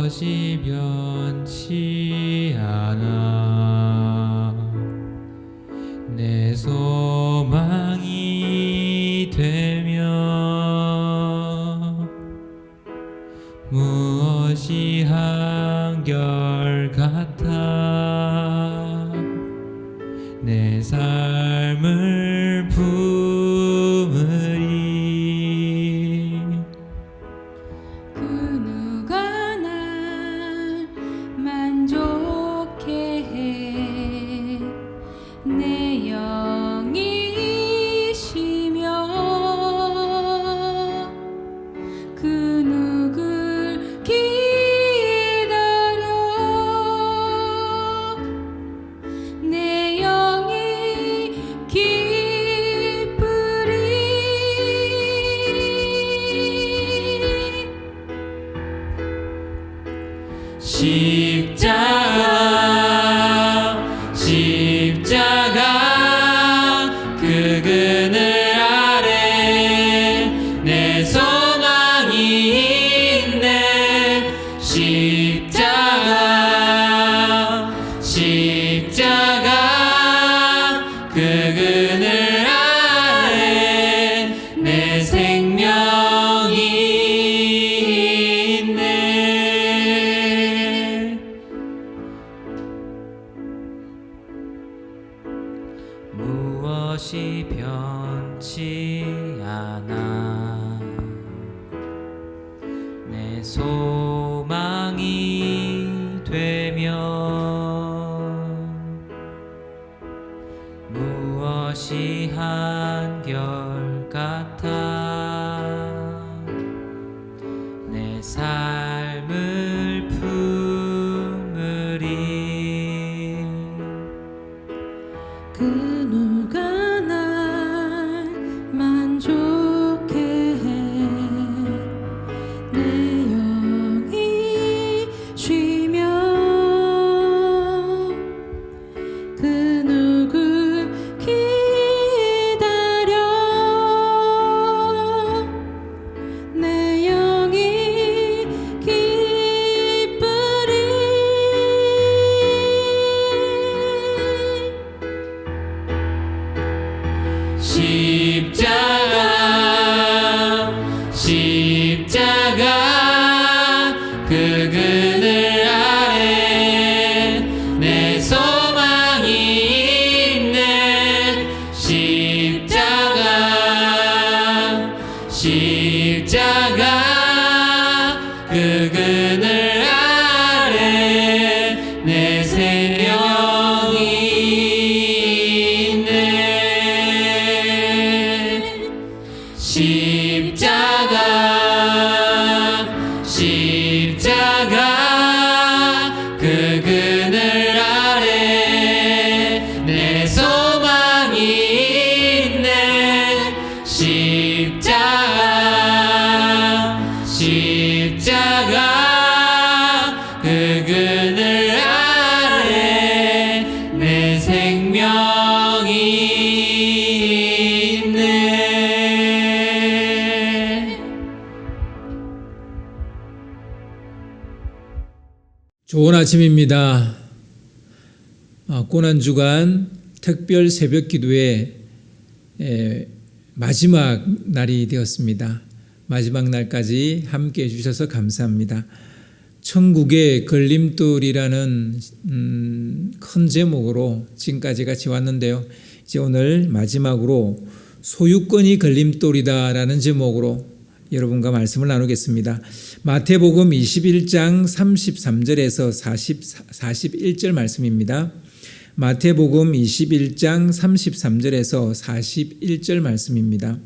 무엇이 변치 않아 내 소망이 되며 무엇이 한결같아 내 삶을 품으리 그 누가 날 만족해 해 내 영이시며 그 누굴 기다려 내 영이 기쁘리 십자가 그 그늘 아래 내 소망이 있네 십자가 그 그늘 아래 내 생명이 있네 무엇이 변치 않아 내 소망이 되며 무엇이 한결같아 내 삶을 품으리 그 누가 날 만족해 해 내 영이 쉬며 그 누굴 기다려 내 영이 기쁘리 십자가 그 그늘 아래 내 소망이 있네 십자가 그 그늘 아래 내 생명이 있네 십자가 그 그늘 아래 내 소망이 있네 십자가 그 그늘 아래 내 생명이 있네 좋은 아침입니다. 고난주간 특별 새벽 기도의 마지막 날이 되었습니다. 마지막 날까지 함께 해주셔서 감사합니다. 천국의 걸림돌이라는 큰 제목으로 지금까지 같이 왔는데요. 이제 오늘 마지막으로 소유권이 걸림돌이다라는 제목으로 여러분과 말씀을 나누겠습니다. 마태복음 21장 33절에서 41절 말씀입니다. 마태복음 21장 33절에서 41절 말씀입니다.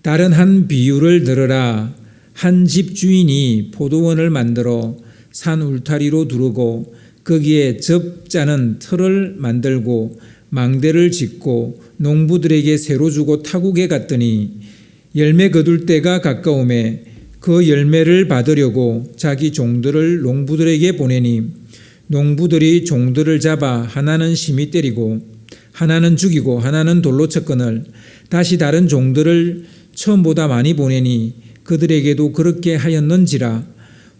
다른 한 비유를 들으라. 한 집 주인이 포도원을 만들어 산 울타리로 두르고 거기에 접 짜는 틀을 만들고 망대를 짓고 농부들에게 새로 주고 타국에 갔더니 열매 거둘 때가 가까우매 그 열매를 받으려고 자기 종들을 농부들에게 보내니 농부들이 종들을 잡아 하나는 심히 때리고 하나는 죽이고 하나는 돌로 쳤거늘 다시 다른 종들을 처음보다 많이 보내니 그들에게도 그렇게 하였는지라.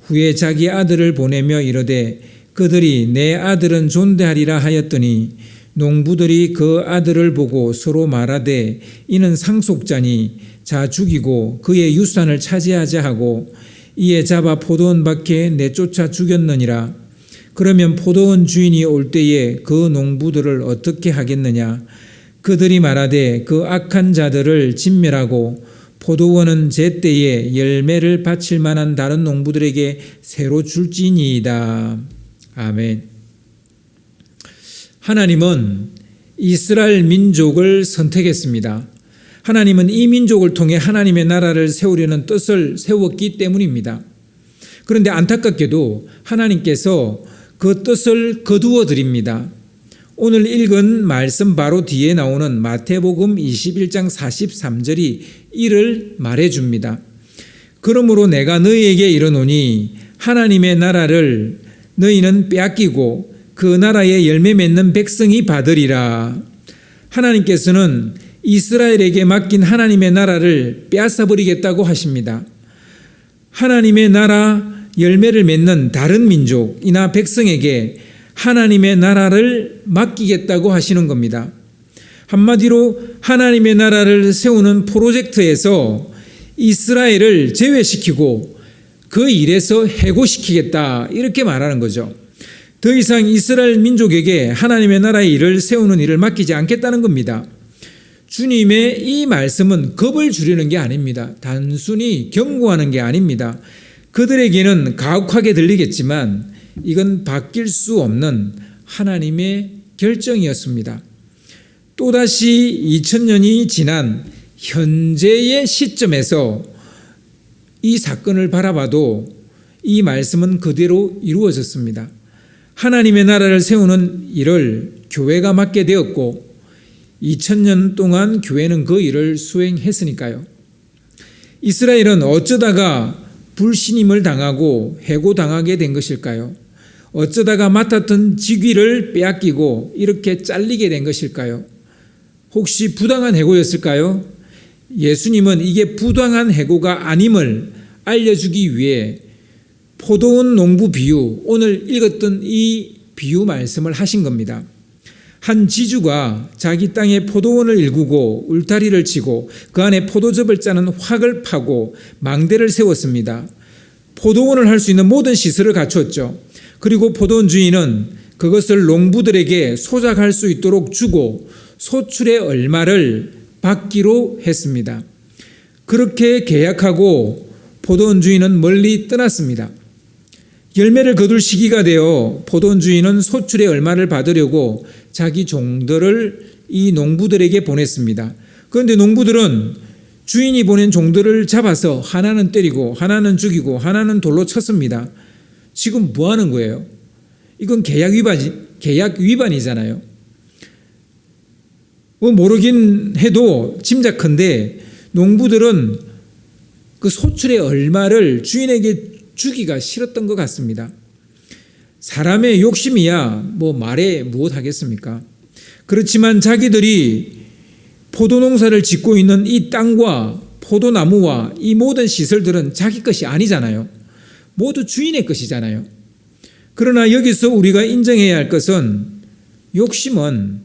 후에 자기 아들을 보내며 이르되 그들이 내 아들은 존대하리라 하였더니 농부들이 그 아들을 보고 서로 말하되 이는 상속자니 자 죽이고 그의 유산을 차지하자 하고 이에 잡아 포도원 밖에 내쫓아 죽였느니라. 그러면 포도원 주인이 올 때에 그 농부들을 어떻게 하겠느냐? 그들이 말하되 그 악한 자들을 진멸하고 포도원은 제때에 열매를 바칠 만한 다른 농부들에게 새로 줄지니이다. 아멘. 하나님은 이스라엘 민족을 선택했습니다. 하나님은 이 민족을 통해 하나님의 나라를 세우려는 뜻을 세웠기 때문입니다. 그런데 안타깝게도 하나님께서 그 뜻을 거두어 드립니다. 오늘 읽은 말씀 바로 뒤에 나오는 마태복음 21장 43절이 이를 말해줍니다. 그러므로 내가 너희에게 이르노니 하나님의 나라를 너희는 빼앗기고 그 나라의 열매 맺는 백성이 받으리라. 하나님께서는 이스라엘에게 맡긴 하나님의 나라를 빼앗아 버리겠다고 하십니다. 하나님의 나라 열매를 맺는 다른 민족이나 백성에게 하나님의 나라를 맡기겠다고 하시는 겁니다. 한마디로 하나님의 나라를 세우는 프로젝트에서 이스라엘을 제외시키고 그 일에서 해고시키겠다 이렇게 말하는 거죠. 더 이상 이스라엘 민족에게 하나님의 나라의 일을 세우는 일을 맡기지 않겠다는 겁니다. 주님의 이 말씀은 겁을 주려는 게 아닙니다. 단순히 경고하는 게 아닙니다. 그들에게는 가혹하게 들리겠지만 이건 바뀔 수 없는 하나님의 결정이었습니다. 또다시 2000년이 지난 현재의 시점에서 이 사건을 바라봐도 이 말씀은 그대로 이루어졌습니다. 하나님의 나라를 세우는 일을 교회가 맡게 되었고 2000년 동안 교회는 그 일을 수행했으니까요. 이스라엘은 어쩌다가 불신임을 당하고 해고당하게 된 것일까요? 어쩌다가 맡았던 직위를 빼앗기고 이렇게 잘리게 된 것일까요? 혹시 부당한 해고였을까요? 예수님은 이게 부당한 해고가 아님을 알려주기 위해 포도원 농부 비유, 오늘 읽었던 이 비유 말씀을 하신 겁니다. 한 지주가 자기 땅에 포도원을 일구고 울타리를 치고 그 안에 포도즙을 짜는 확을 파고 망대를 세웠습니다. 포도원을 할 수 있는 모든 시설을 갖췄죠. 그리고 포도원 주인은 그것을 농부들에게 소작할 수 있도록 주고 소출의 얼마를 받기로 했습니다. 그렇게 계약하고 포도원 주인은 멀리 떠났습니다. 열매를 거둘 시기가 되어 포도원 주인은 소출의 얼마를 받으려고 자기 종들을 이 농부들에게 보냈습니다. 그런데 농부들은 주인이 보낸 종들을 잡아서 하나는 때리고 하나는 죽이고 하나는 돌로 쳤습니다. 지금 뭐 하는 거예요? 이건 계약 위반이잖아요. 뭐 모르긴 해도 짐작컨대 농부들은 그 소출의 얼마를 주인에게 주기가 싫었던 것 같습니다. 사람의 욕심이야 뭐 말해 무엇 하겠습니까? 그렇지만 자기들이 포도농사를 짓고 있는 이 땅과 포도나무와 이 모든 시설들은 자기 것이 아니잖아요. 모두 주인의 것이잖아요. 그러나 여기서 우리가 인정해야 할 것은 욕심은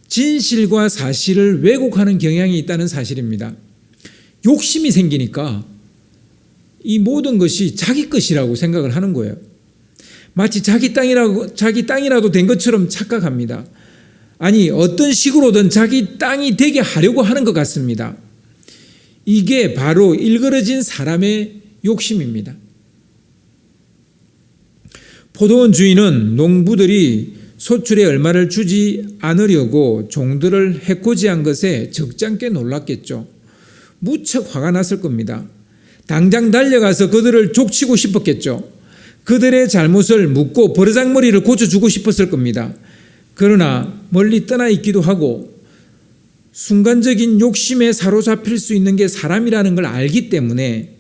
진실과 사실을 왜곡하는 경향이 있다는 사실입니다. 욕심이 생기니까 이 모든 것이 자기 것이라고 생각을 하는 거예요. 마치 자기 땅이라도 된 것처럼 착각합니다. 아니, 어떤 식으로든 자기 땅이 되게 하려고 하는 것 같습니다. 이게 바로 일그러진 사람의 욕심입니다. 포도원 주인은 농부들이 소출의 얼마를 주지 않으려고 종들을 해코지한 것에 적잖게 놀랐겠죠. 무척 화가 났을 겁니다. 당장 달려가서 그들을 족치고 싶었겠죠. 그들의 잘못을 묻고 버르장머리를 고쳐주고 싶었을 겁니다. 그러나 멀리 떠나 있기도 하고 순간적인 욕심에 사로잡힐 수 있는 게 사람이라는 걸 알기 때문에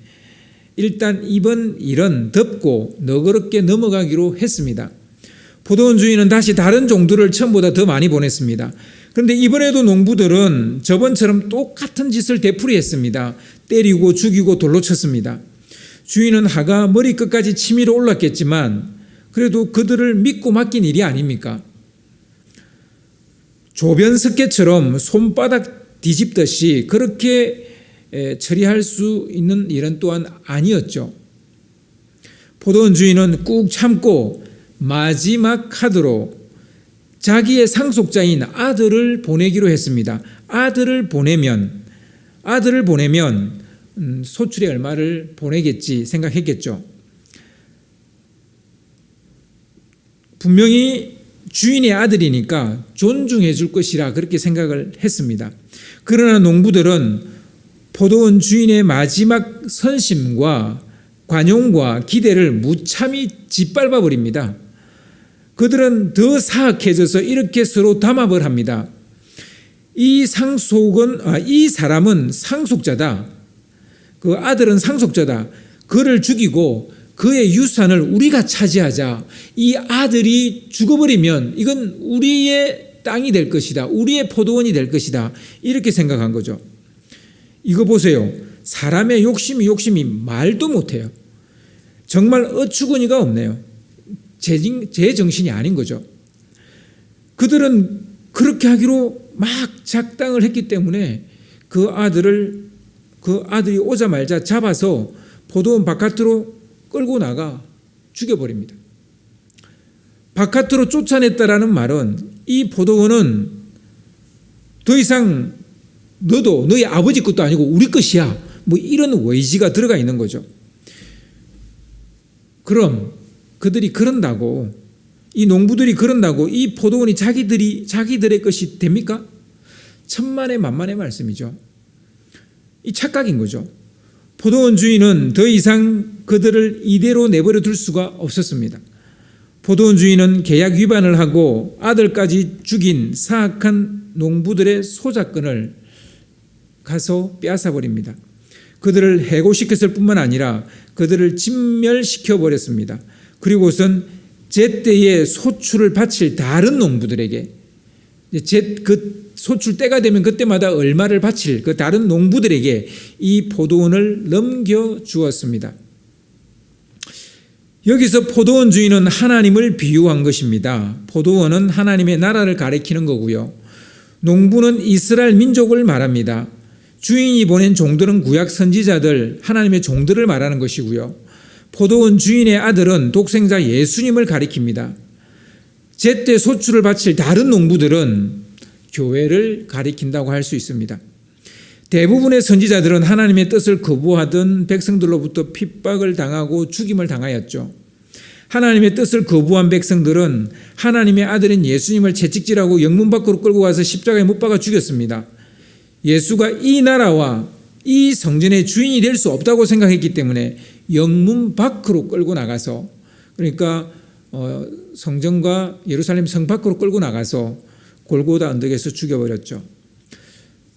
일단 이번 일은 덮고 너그럽게 넘어가기로 했습니다. 포도원 주인은 다시 다른 종들을 처음보다 더 많이 보냈습니다. 그런데 이번에도 농부들은 저번처럼 똑같은 짓을 되풀이했습니다. 때리고 죽이고 돌로 쳤습니다. 주인은 하가 머리끝까지 치밀어 올랐겠지만 그래도 그들을 믿고 맡긴 일이 아닙니까? 조변석계처럼 손바닥 뒤집듯이 그렇게 처리할 수 있는 일은 또한 아니었죠. 포도원 주인은 꾹 참고 마지막 카드로 자기의 상속자인 아들을 보내기로 했습니다. 아들을 보내면 소출의 얼마를 보내겠지 생각했겠죠. 분명히 주인의 아들이니까 존중해 줄 것이라 그렇게 생각을 했습니다. 그러나 농부들은 포도원 주인의 마지막 선심과 관용과 기대를 무참히 짓밟아 버립니다. 그들은 더 사악해져서 이렇게 서로 담합을 합니다. 이 사람은 상속자다. 그 아들은 상속자다. 그를 죽이고 그의 유산을 우리가 차지하자. 이 아들이 죽어버리면 이건 우리의 땅이 될 것이다. 우리의 포도원이 될 것이다. 이렇게 생각한 거죠. 이거 보세요. 사람의 욕심이 말도 못해요. 정말 어처구니가 없네요. 제 정신이 아닌 거죠. 그들은 그렇게 하기로 막 작당을 했기 때문에 그 아들이 오자마자 잡아서 포도원 바깥으로 끌고 나가 죽여버립니다. 바깥으로 쫓아냈다라는 말은 이 포도원은 더 이상 너도 너희 아버지 것도 아니고 우리 것이야. 뭐 이런 의지가 들어가 있는 거죠. 그럼 그들이 그런다고, 이 농부들이 그런다고 이 포도원이 자기들의 것이 됩니까? 천만의 만만의 말씀이죠. 이 착각인 거죠. 포도원 주인은 더 이상 그들을 이대로 내버려 둘 수가 없었습니다. 포도원 주인은 계약 위반을 하고 아들까지 죽인 사악한 농부들의 소작권을 가서 빼앗아 버립니다. 그들을 해고시켰을 뿐만 아니라 그들을 진멸시켜 버렸습니다. 그리고선 제때에 소출을 바칠 다른 농부들에게, 그 소출 때가 되면 그때마다 얼마를 바칠 그 다른 농부들에게 이 포도원을 넘겨 주었습니다. 여기서 포도원 주인은 하나님을 비유한 것입니다. 포도원은 하나님의 나라를 가리키는 거고요. 농부는 이스라엘 민족을 말합니다. 주인이 보낸 종들은 구약 선지자들, 하나님의 종들을 말하는 것이고요. 포도원 주인의 아들은 독생자 예수님을 가리킵니다. 제때 소출을 바칠 다른 농부들은 교회를 가리킨다고 할 수 있습니다. 대부분의 선지자들은 하나님의 뜻을 거부하던 백성들로부터 핍박을 당하고 죽임을 당하였죠. 하나님의 뜻을 거부한 백성들은 하나님의 아들인 예수님을 채찍질하고 영문 밖으로 끌고 가서 십자가에 못 박아 죽였습니다. 예수가 이 나라와 이 성전의 주인이 될 수 없다고 생각했기 때문에 영문 밖으로 끌고 나가서, 그러니까 성전과 예루살렘 성 밖으로 끌고 나가서 골고다 언덕에서 죽여버렸죠.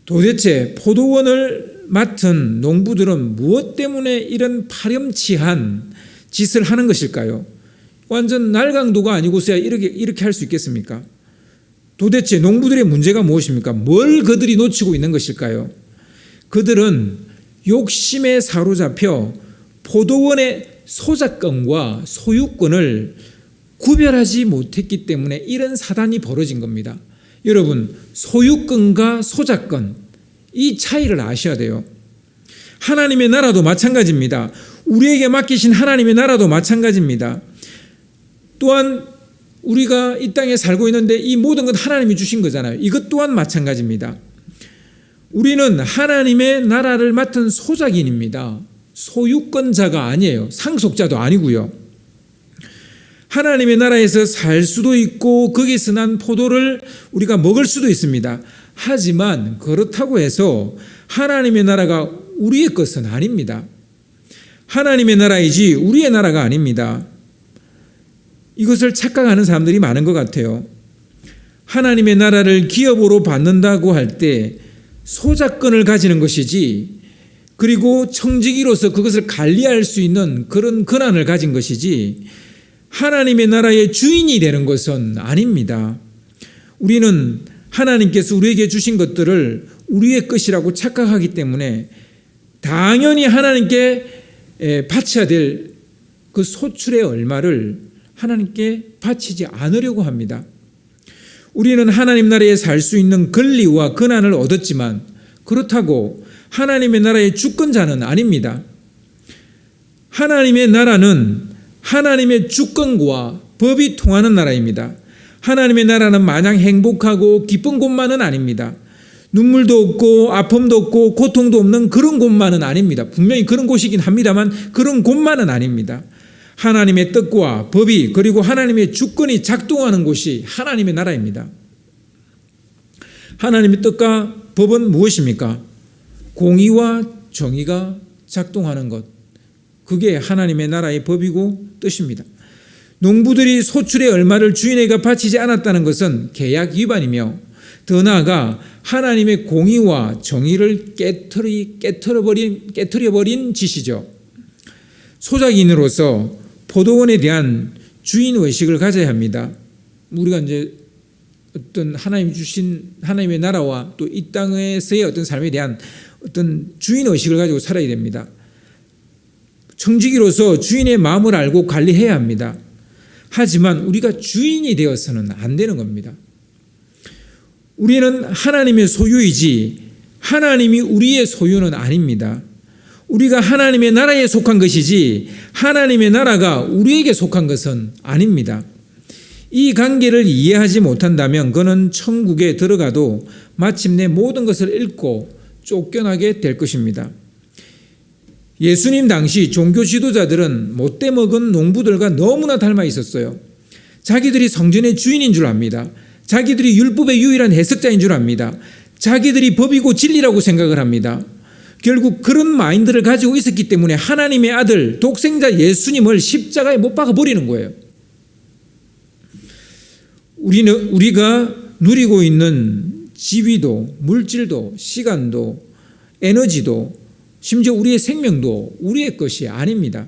도대체 포도원을 맡은 농부들은 무엇 때문에 이런 파렴치한 짓을 하는 것일까요? 완전 날강도가 아니고서야 이렇게 할 수 있겠습니까? 도대체 농부들의 문제가 무엇입니까? 뭘 그들이 놓치고 있는 것일까요? 그들은 욕심에 사로잡혀 포도원의 소작권과 소유권을 구별하지 못했기 때문에 이런 사단이 벌어진 겁니다. 여러분, 소유권과 소작권, 이 차이를 아셔야 돼요. 하나님의 나라도 마찬가지입니다. 우리에게 맡기신 하나님의 나라도 마찬가지입니다. 또한 우리가 이 땅에 살고 있는데 이 모든 건 하나님이 주신 거잖아요. 이것 또한 마찬가지입니다. 우리는 하나님의 나라를 맡은 소작인입니다. 소유권자가 아니에요. 상속자도 아니고요. 하나님의 나라에서 살 수도 있고 거기서 난 포도를 우리가 먹을 수도 있습니다. 하지만 그렇다고 해서 하나님의 나라가 우리의 것은 아닙니다. 하나님의 나라이지 우리의 나라가 아닙니다. 이것을 착각하는 사람들이 많은 것 같아요. 하나님의 나라를 기업으로 받는다고 할 때 소작권을 가지는 것이지, 그리고 청지기로서 그것을 관리할 수 있는 그런 권한을 가진 것이지 하나님의 나라의 주인이 되는 것은 아닙니다. 우리는 하나님께서 우리에게 주신 것들을 우리의 것이라고 착각하기 때문에 당연히 하나님께 바쳐야 될 그 소출의 얼마를 하나님께 바치지 않으려고 합니다. 우리는 하나님 나라에 살 수 있는 권리와 권한을 얻었지만 그렇다고 하나님의 나라의 주권자는 아닙니다. 하나님의 나라는 하나님의 주권과 법이 통하는 나라입니다. 하나님의 나라는 마냥 행복하고 기쁜 곳만은 아닙니다. 눈물도 없고 아픔도 없고 고통도 없는 그런 곳만은 아닙니다. 분명히 그런 곳이긴 합니다만 그런 곳만은 아닙니다. 하나님의 뜻과 법이 그리고 하나님의 주권이 작동하는 곳이 하나님의 나라입니다. 하나님의 뜻과 법은 무엇입니까? 공의와 정의가 작동하는 것. 그게 하나님의 나라의 법이고 뜻입니다. 농부들이 소출의 얼마를 주인에게 바치지 않았다는 것은 계약 위반이며 더나아가 하나님의 공의와 정의를 깨트려버린 짓이죠. 소작인으로서 포도원에 대한 주인의식을 가져야 합니다. 우리가 이제 어떤 하나님 주신 하나님의 나라와 또 이 땅에서의 어떤 삶에 대한 어떤 주인의식을 가지고 살아야 됩니다. 청지기로서 주인의 마음을 알고 관리해야 합니다. 하지만 우리가 주인이 되어서는 안 되는 겁니다. 우리는 하나님의 소유이지 하나님이 우리의 소유는 아닙니다. 우리가 하나님의 나라에 속한 것이지 하나님의 나라가 우리에게 속한 것은 아닙니다. 이 관계를 이해하지 못한다면 그는 천국에 들어가도 마침내 모든 것을 잃고 쫓겨나게 될 것입니다. 예수님 당시 종교 지도자들은 못돼 먹은 농부들과 너무나 닮아 있었어요. 자기들이 성전의 주인인 줄 압니다. 자기들이 율법의 유일한 해석자인 줄 압니다. 자기들이 법이고 진리라고 생각을 합니다. 결국 그런 마인드를 가지고 있었기 때문에 하나님의 아들 독생자 예수님을 십자가에 못 박아 버리는 거예요. 우리가 누리고 있는 지위도 물질도 시간도 에너지도 심지어 우리의 생명도 우리의 것이 아닙니다.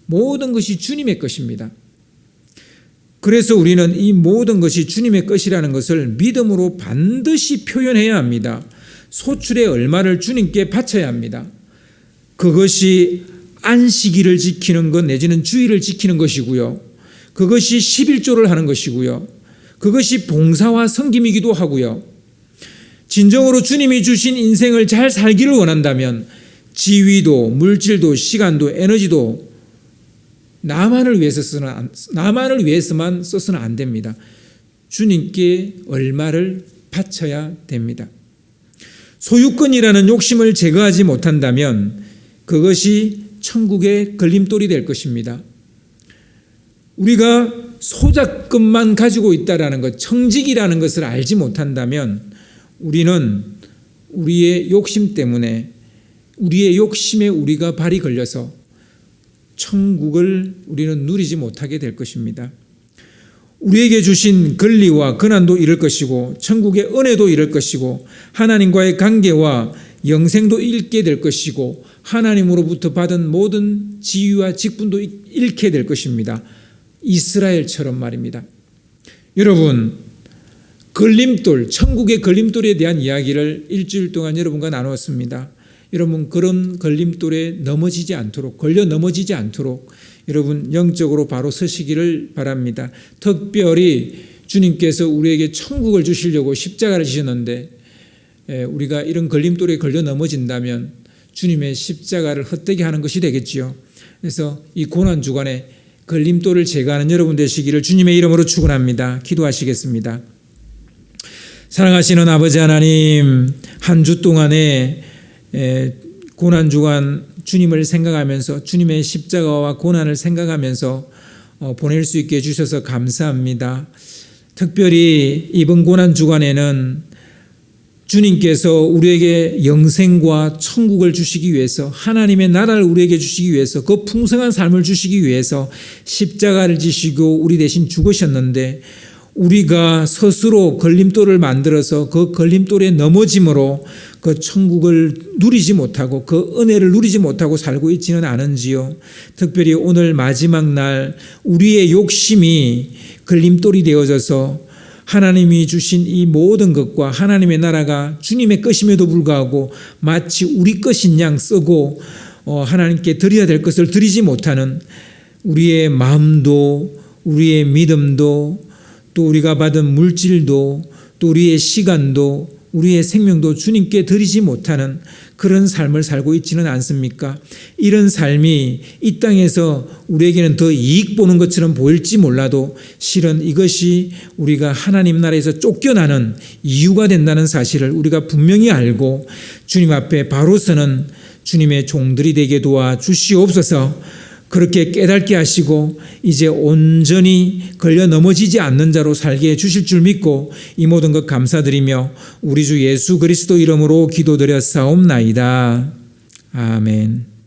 모든 것이 주님의 것입니다. 그래서 우리는 이 모든 것이 주님의 것이라는 것을 믿음으로 반드시 표현해야 합니다. 소출의 얼마를 주님께 바쳐야 합니다. 그것이 안식일을 지키는 것 내지는 주일을 지키는 것이고요. 그것이 11조를 하는 것이고요. 그것이 봉사와 섬김이기도 하고요. 진정으로 주님이 주신 인생을 잘 살기를 원한다면 지위도 물질도 시간도 에너지도 나만을 위해서만 써서는 안 됩니다. 주님께 얼마를 바쳐야 됩니다. 소유권이라는 욕심을 제거하지 못한다면 그것이 천국의 걸림돌이 될 것입니다. 우리가 소작권만 가지고 있다라는 것, 청직이라는 것을 알지 못한다면 우리는 우리의 욕심 때문에 우리의 욕심에 우리가 발이 걸려서 천국을 우리는 누리지 못하게 될 것입니다. 우리에게 주신 권리와 권한도 잃을 것이고 천국의 은혜도 잃을 것이고 하나님과의 관계와 영생도 잃게 될 것이고 하나님으로부터 받은 모든 지위와 직분도 잃게 될 것입니다. 이스라엘처럼 말입니다. 여러분, 걸림돌, 천국의 걸림돌에 대한 이야기를 일주일 동안 여러분과 나누었습니다. 여러분, 그런 걸림돌에 넘어지지 않도록, 걸려 넘어지지 않도록 여러분 영적으로 바로 서시기를 바랍니다. 특별히 주님께서 우리에게 천국을 주시려고 십자가를 지셨는데 우리가 이런 걸림돌에 걸려 넘어진다면 주님의 십자가를 헛되게 하는 것이 되겠지요. 그래서 이 고난주간에 걸림돌을 제거하는 여러분 되시기를 주님의 이름으로 축원합니다. 기도하시겠습니다. 사랑하시는 아버지 하나님, 한 주 동안에 고난주간 주님을 생각하면서 주님의 십자가와 고난을 생각하면서 보낼 수 있게 해주셔서 감사합니다. 특별히 이번 고난주간에는 주님께서 우리에게 영생과 천국을 주시기 위해서 하나님의 나라를 우리에게 주시기 위해서 그 풍성한 삶을 주시기 위해서 십자가를 지시고 우리 대신 죽으셨는데 우리가 스스로 걸림돌을 만들어서 그 걸림돌에 넘어짐으로 그 천국을 누리지 못하고 그 은혜를 누리지 못하고 살고 있지는 않은지요. 특별히 오늘 마지막 날 우리의 욕심이 걸림돌이 되어져서 하나님이 주신 이 모든 것과 하나님의 나라가 주님의 것임에도 불구하고 마치 우리 것인 양 쓰고 하나님께 드려야 될 것을 드리지 못하는 우리의 마음도 우리의 믿음도 또 우리가 받은 물질도 또 우리의 시간도 우리의 생명도 주님께 드리지 못하는 그런 삶을 살고 있지는 않습니까? 이런 삶이 이 땅에서 우리에게는 더 이익 보는 것처럼 보일지 몰라도 실은 이것이 우리가 하나님 나라에서 쫓겨나는 이유가 된다는 사실을 우리가 분명히 알고 주님 앞에 바로 서는 주님의 종들이 되게 도와주시옵소서. 그렇게 깨닫게 하시고 이제 온전히 걸려 넘어지지 않는 자로 살게 해주실 줄 믿고 이 모든 것 감사드리며 우리 주 예수 그리스도 이름으로 기도드렸사옵나이다. 아멘.